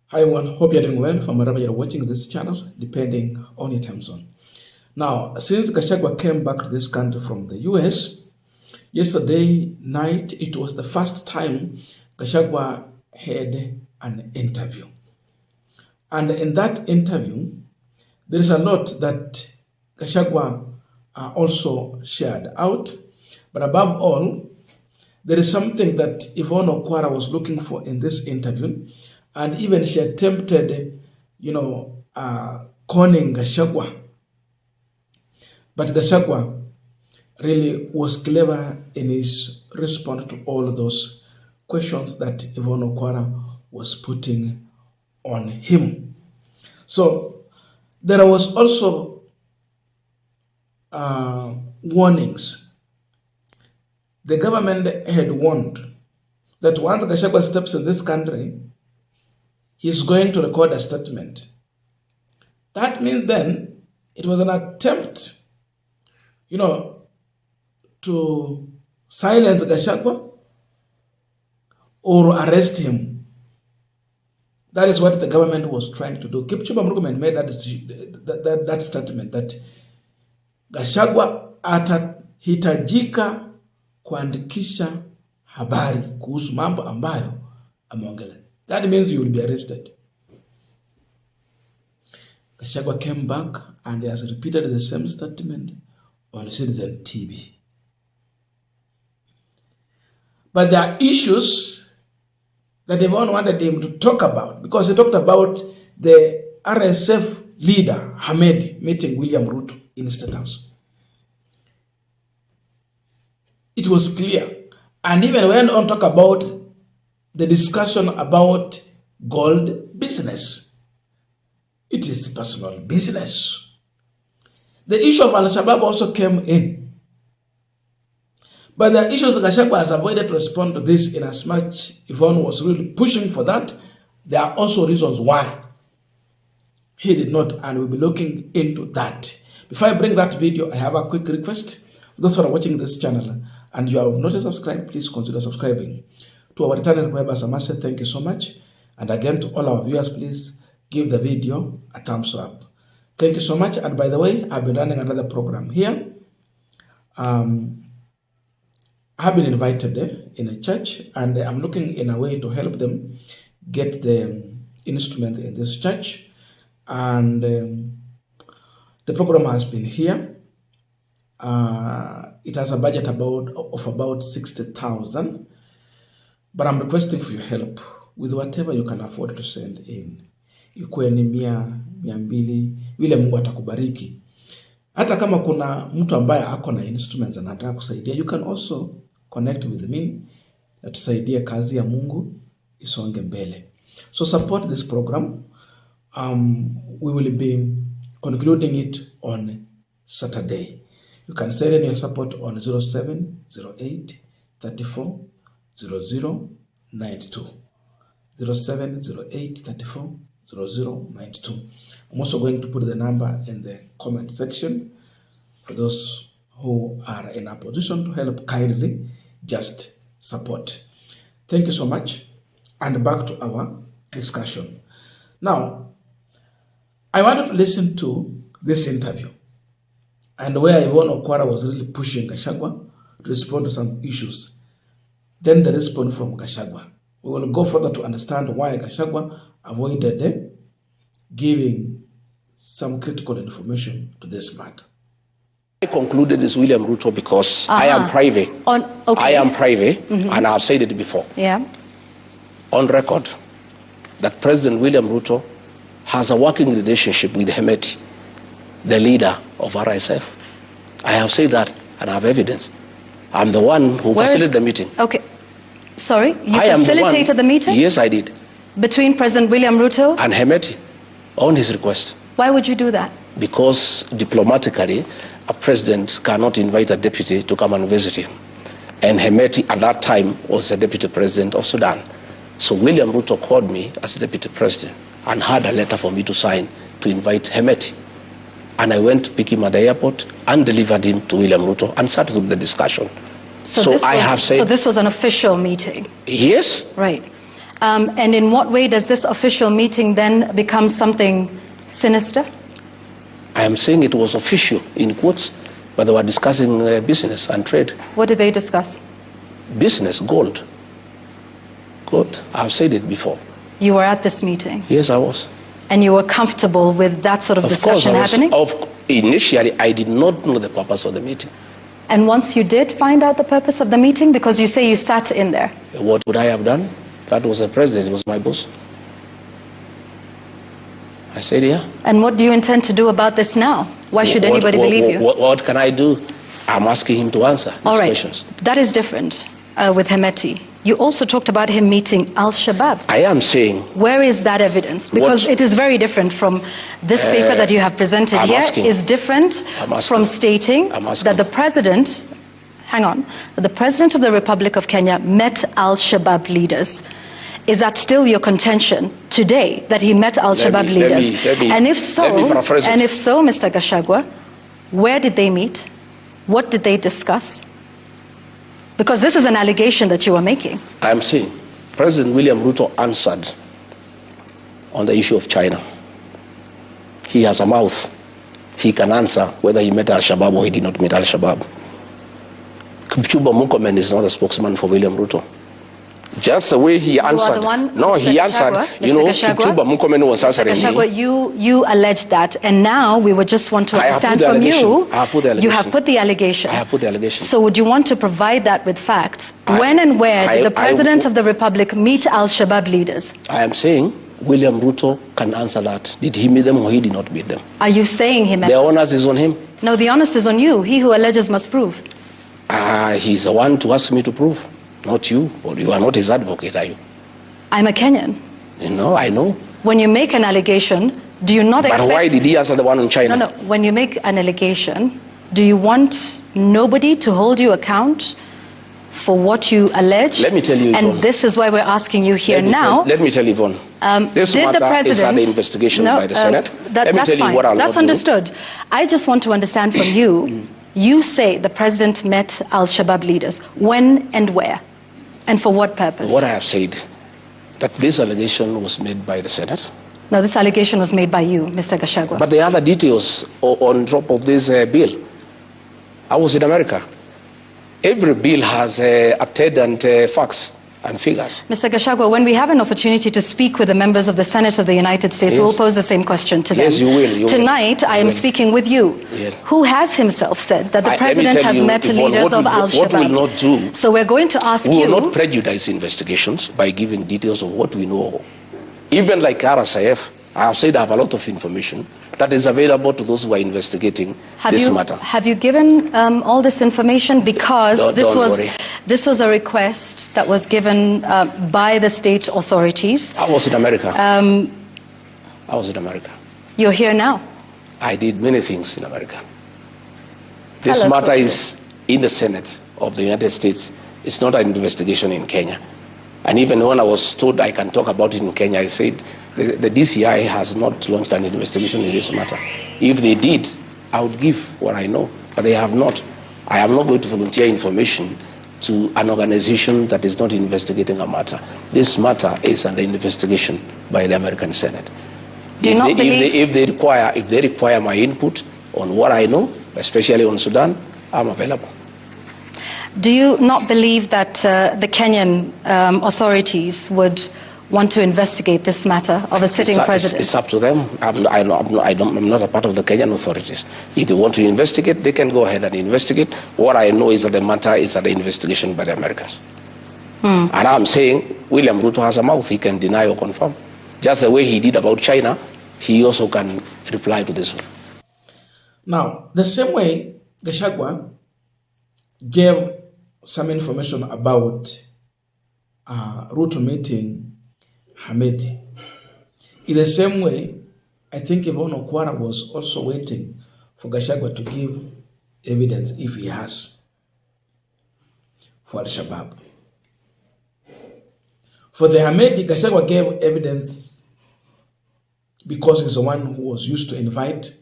Hi everyone, hope you're doing well from wherever you're watching this channel, depending on your time zone. Now, since Gachagwa came back to this country from the US, yesterday night, it was the first time Gachagwa had an interview. And in that interview, there is a lot that Gachagwa also shared out. But above all, there is something that Yvonne Okwara'S was looking for in this interview. And even she attempted, conning Gachagwa. But Gachagwa really was clever in his response to all of those questions that Yvonne Okwara'S was putting on him. So there was also warnings. The government had warned that once Gachagwa steps in this country, he's going to record a statement. That means then it was an attempt, to silence Gachagwa or arrest him. That is what the government was trying to do. Kipchumba Murkomen made that statement that Gachagwa atahitajika kuandikisha habari kuhusu mambo ambayo ameongelea. That means you will be arrested. Gachagwa came back and he has repeated the same statement on Citizen TV. But there are issues that Yvonne wanted him to talk about, because he talked about the RSF leader, Hamedi, meeting William Ruto in State House. It was clear. And even went on to talk about the discussion about gold business. It is personal business. The issue of Al-Shabaab also came in. But the issues Gachagwa has avoided to respond to this in as much Yvonne was really pushing for that. There are also reasons why he did not, and we'll be looking into that. Before I bring that video, I have a quick request. Those who are watching this channel and you have not subscribed, please consider subscribing. To our returning subscribers, I must say thank you so much. And again, to all our viewers, please give the video a thumbs up. Thank you so much. And by the way, I've been running another program here. I've been invited in a church, and I'm looking in a way to help them get the instrument in this church. And the program has been here. It has a budget of about 60,000. But I'm requesting for your help with whatever you can afford to send in. Ikuwe ni 100, 200, vile Mungu atakubariki. Hata kama kuna mtu ambaye ako na instruments anataka kusaidia, you can also connect with me na tusaidie kazi ya Mungu isonge mbele. So support this program. We will be concluding it on Saturday. You can send in your support on 0708 34 0092. 0708 34 0092. I'm also going to put the number in the comment section for those who are in a position to help. Kindly just support. Thank you so much. And back to our discussion. Now, I wanted to listen to this interview and where Yvonne Okwara'S was really pushing Gachagwa to respond to some issues. Then the response from Gachagwa. We will go further to understand why Gachagwa avoided giving some critical information to this matter. I concluded this William Ruto because I am private. I am private, and I've said it before. Yeah. On record, that President William Ruto has a working relationship with Hamedi, the leader of RSF. I have said that, and I have evidence. I'm the one who facilitated the meeting. Okay. Sorry, you facilitated the meeting? Yes, I did. Between President William Ruto and Hamedi, on his request. Why would you do that? Because diplomatically, a president cannot invite a deputy to come and visit him. And Hamedi at that time was the deputy president of Sudan. So William Ruto called me as deputy president and had a letter for me to sign to invite Hamedi. And I went to pick him at the airport and delivered him to William Ruto and sat through the discussion. So this was an official meeting? Yes. Right. And in what way does this official meeting then become something sinister? I am saying it was official, in quotes, but they were discussing business and trade. What did they discuss? Business, gold. Gold. I've said it before. You were at this meeting? Yes, I was. And you were comfortable with that sort of discussion happening? Initially, I did not know the purpose of the meeting. And once you did find out the purpose of the meeting, because you say you sat in there. What would I have done? That was the president, he was my boss. I said, yeah. And what do you intend to do about this now? Why should anybody believe you? What can I do? I'm asking him to answer these questions. That is different with Hemeti. You also talked about him meeting Al-Shabaab. I am saying... Where is that evidence? Because it is very different from this paper that you have presented here. Is different from stating that the president... Hang on. That the president of the Republic of Kenya met Al-Shabaab leaders. Is that still your contention today, that he met Al-Shabaab leaders? And if so, Mr. Gashagwa, where did they meet? What did they discuss? Because this is an allegation that you are making. I'm saying President William Ruto answered on the issue of China. He has a mouth. He can answer whether he met Al-Shabaab or he did not meet Al-Shabaab. Kipchumba Murkomen is not a spokesman for William Ruto. Just the way he answered. You are the one, no, Mr. he answered. Gashagwa, Kipchumba Murkomen was answering Gashagwa, me. You alleged that, and now we would just want to understand from you. I have put the allegation. You have put the allegation. I have put the allegation. So would you want to provide that with facts? When and where did the President of the Republic meet Al-Shabaab leaders? I am saying William Ruto can answer that. Did he meet them or he did not meet them? Are you saying he met them? The onus is on him. No, the onus is on you. He who alleges must prove. He's the one to ask me to prove, not you. Or you are not his advocate, are you? I'm a Kenyan. I know. When you make an allegation, do you not expect... But why did he answer the one in China? No. When you make an allegation, do you want nobody to hold you account for what you allege? Let me tell you, Yvonne. And this is why we're asking you here now. Let me tell you, Yvonne. This matter is under investigation by the Senate. Let me tell you what I'll not do. That's understood. I just want to understand from you. You say the president met Al-Shabaab leaders. When and where? And for what purpose? What I have said, that this allegation was made by the Senate. No, this allegation was made by you, Mr. Gashagwa. But the other details on top of this bill. I was in America. Every bill has attendant facts and figures. Mr. Gashagwa, when we have an opportunity to speak with the members of the Senate of the United States, yes, we'll pose the same question to them. Yes, you will. Tonight, I am speaking with you, who has himself said that the president has met leaders of Al-Shabaab. What we will not do, so we're going to ask you... We will not prejudice investigations by giving details of what we know. Even like RSF, I have said I have a lot of information that is available to those who are investigating this matter. Have you given all this information? Because this was a request that was given by the state authorities. I was in America. I was in America. You're here now. I did many things in America. This matter is in the Senate of the United States. It's not an investigation in Kenya. And even when I was told I can talk about it in Kenya, I said the DCI has not launched an investigation in this matter. If they did, I would give what I know, but they have not. I am not going to volunteer information to an organization that is not investigating a matter. This matter is under investigation by the American Senate. If they require my input on what I know, especially on Sudan, I'm available. Do you not believe that the Kenyan authorities would want to investigate this matter of a sitting president? It's up to them. I'm not a part of the Kenyan authorities. If they want to investigate, they can go ahead and investigate. What I know is that the matter is under investigation by the Americans. And I'm saying William Ruto has a mouth. He can deny or confirm. Just the way he did about China, he also can reply to this one. Now, the same way Gashagwa gave some information about Ruto meeting Hamedi. In the same way, I think Yvonne Okwara'S was also waiting for Gachagwa to give evidence, if he has, for Al-Shabaab. For the Hamedi, Gachagwa gave evidence because he's the one who was used to invite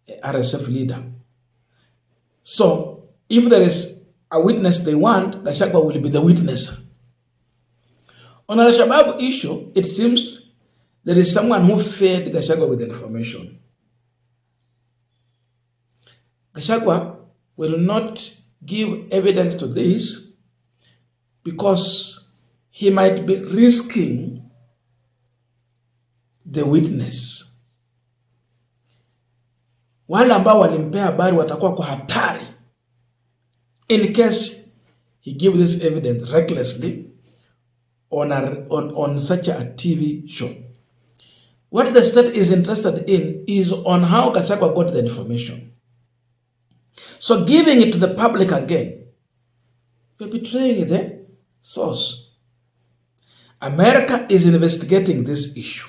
a RSF leader. So, if there is a witness they want, Gachagwa will be the witness. On Al-Shabaab issue, it seems there is someone who fed Gashagwa with information. Gashagwa will not give evidence to this because he might be risking the witness. Wale ambao walimpea habari watakuwa kwa hatari in case he give this evidence recklessly on such a TV show. What the state is interested in is on how Gachagwa got the information. So giving it to the public again, you're betraying the source. America is investigating this issue.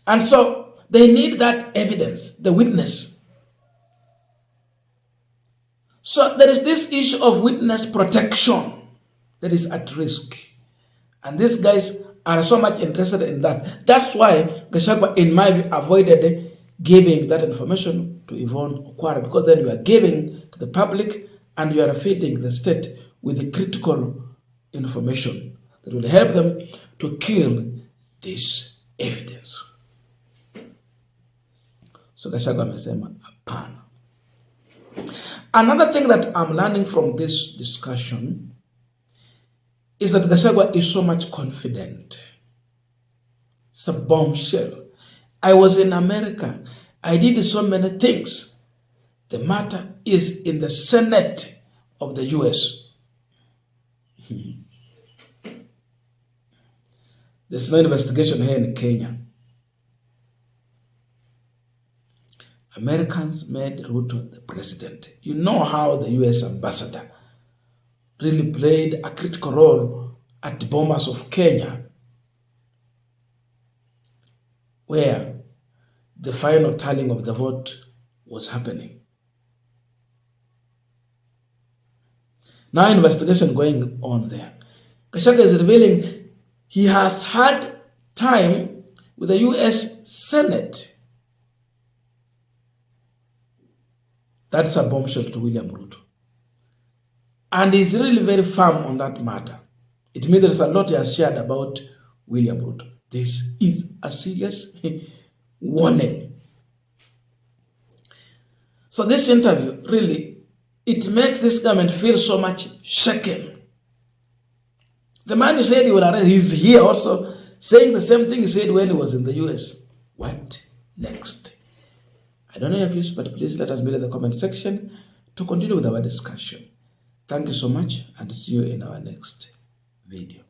And so they need that evidence, the witness. So there is this issue of witness protection that is at risk. And these guys are so much interested in that. That's why Gachagwa, in my view, avoided giving that information to Yvonne Okwara'S, because then you are giving to the public and you are feeding the state with the critical information that will help them to kill this evidence. So Gachagwa amesema hapana. Another thing that I'm learning from this discussion is that Gachagwa is so much confident. It's a bombshell. I was in America. I did so many things. The matter is in the Senate of the US. There's no investigation here in Kenya. Americans made Ruto the president. You know how the US ambassador really played a critical role at the Bomas of Kenya, where the final tallying of the vote was happening. Now investigation going on there. Gachagwa is revealing he has had time with the US Senate. That's a bombshell to William Ruto. And he's really very firm on that matter. It means there's a lot he has shared about William Ruto. This is a serious warning. So this interview, really, it makes this government feel so much shaken. The man who said he will arrest, he's here also saying the same thing he said when he was in the US. What next? I don't know your views, but please let us know in the comment section to continue with our discussion. Thank you so much and see you in our next video.